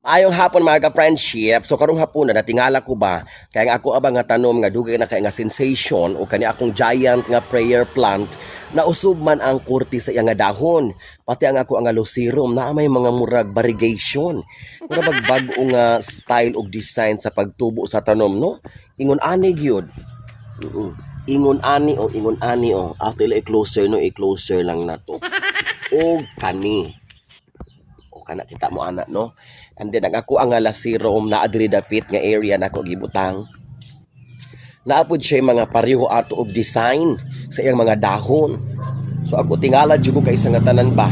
Ayong hapon mga ka-friendship, so karong hapon na natingala ko ba, kaya nga ako abang nga tanom nga dugay na kaya nga sensation o kani akong giant nga prayer plant na usub man ang kurti sa iya nga dahon. Pati ang ako ang lucirum na may mga murag variegation. Mura bag-bag-o nga style og design sa pagtubo sa tanom, no? Ingon ani gyud. Ingon ani o. After i-closer no, i-closer lang na to. O kani. O kana kita mo ana no. And then ako ang lasirom na adri dapit nga area na ako gibutang. Naapod siya yung mga pareho ato og design sa iyang mga dahon. So ako tingala jud ko kay isang tanan ba.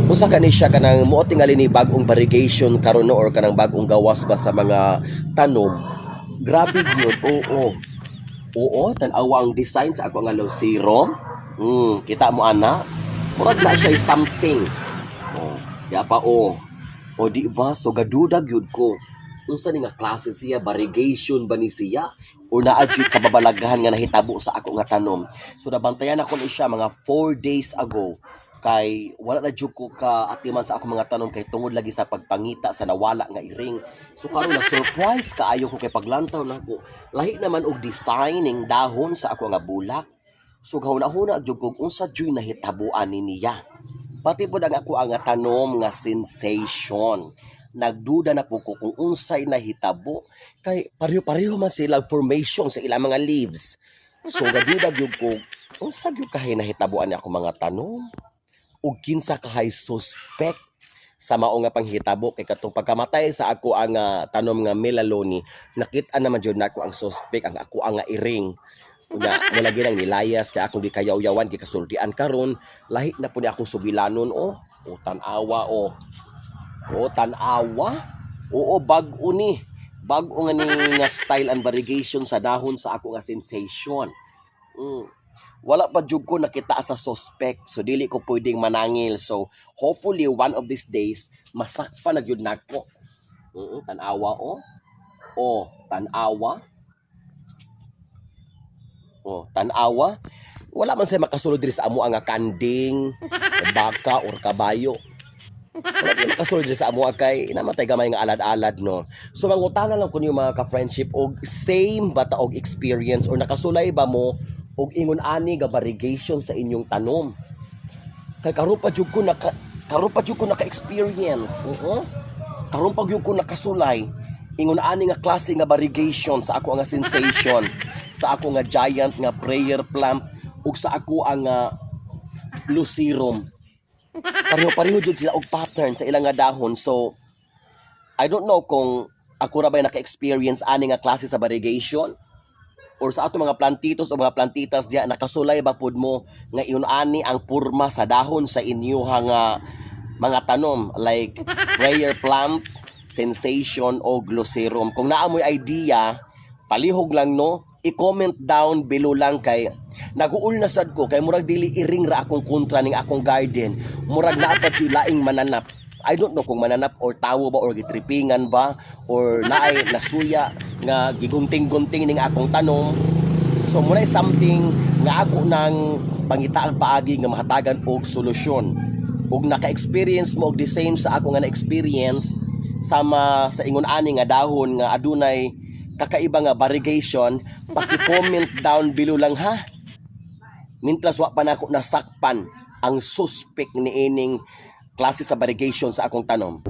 Usa kani siya kanang mo tingali ni bagong variegation karon no or kanang bagong gawas ba sa mga tanom. Grabe gyud. Oo, tan-awa ang design sa ako nga lasirom. Kita mo ana. Murag na siya something. Ya pa o di ba so gaduda gyud ko unsa ni nga klase siya variegation ba ni siya o naa gyud kababalaghan nga nahitabo sa ako nga tanom. So nabantayan ako ni siya mga 4 days ago kay wala na gyud ko ka atiman sa ako mga tanom kay tungod lagi sa pagpangita sa nawala nga iring. So karon na surprise kaayo ko kay paglantaw nako lahi naman og designing dahon sa ako nga bulak. So gahuna-huna gyud ko unsa gyud nahitabuan ni niya. Pati po ang ako ang tanom nga sensation. Nagduda na po ko kung unsay nahitabo. Kay pareho-pareho man sila formation sa ilang mga leaves. So gaduda gyud ko, unsa gyud kahay nahitabuan ni ako mga tanom? Ug kinsa kahay suspect sa mao nga panghitabo kay katong pagkamatay sa ako ang tanom nga melaloni, nakita naman jud nako ang suspect ang ako ang iring. Nga wala ginang nilayas kaya akong di kayaw-yawan di kasultian karon lahi na po ni akong sugilanon o tan-awa bag-o ni bag-o nga ni nga style and variegation sa dahon sa ako nga sensation. Wala pa jud ko nakita sa suspect so dili ko pwedeng manangil so hopefully one of these days masakpa na jud nako. Tan-awa tan-awa. Wala man say makasulod diri sa amo ang kanding, baka or kabayo. Wala man makasulod diri sa amo kay namatay gamay nga alad-alad no. So mangutana lang ko niyo mga ka-friendship og same bata og experience or nakasulay ba mo og ingon ani nga variegation sa inyong tanom. Kay karon pa jud ko naka-experience. Karon pa jud ko nakasulay ingon ani nga klase nga variegation sa ako nga sensation. Sa ako nga giant nga prayer plant ug sa ako ang lucirum. Pareho-pareho jud sila og pattern sa ilang nga dahon. So I don't know kung ako ra ba naka-experience ani nga klase sa variegation or sa ato mga plantitos o mga plantitas diya nakasulay ba pud mo nga iyon ani ang purma sa dahon sa inyo nga mga tanom like prayer plant, sensation o lucirum. Kung naa mo'y idea, palihog lang no, i-comment down below lang kay naguul na sad ko kay murag dili iring ra akong kontra ning akong garden. Murag naa pa jud laing mananap. I don't know kung mananap or tawo ba or gitripingan ba or naay nasuya nga gigunting-gunting ning akong tanom. So muna something nga ako nang pangitaang paagi nga mahatagan og solusyon. Ug naka-experience mo og the same sa ako nga na-experience sama sa ingon ani nga dahon nga adunay kakaiba nga variegation, paki-comment down below lang ha. Mintras wa pa na ako nasakpan ang suspect ni ining klase sa variegation sa akong tanom.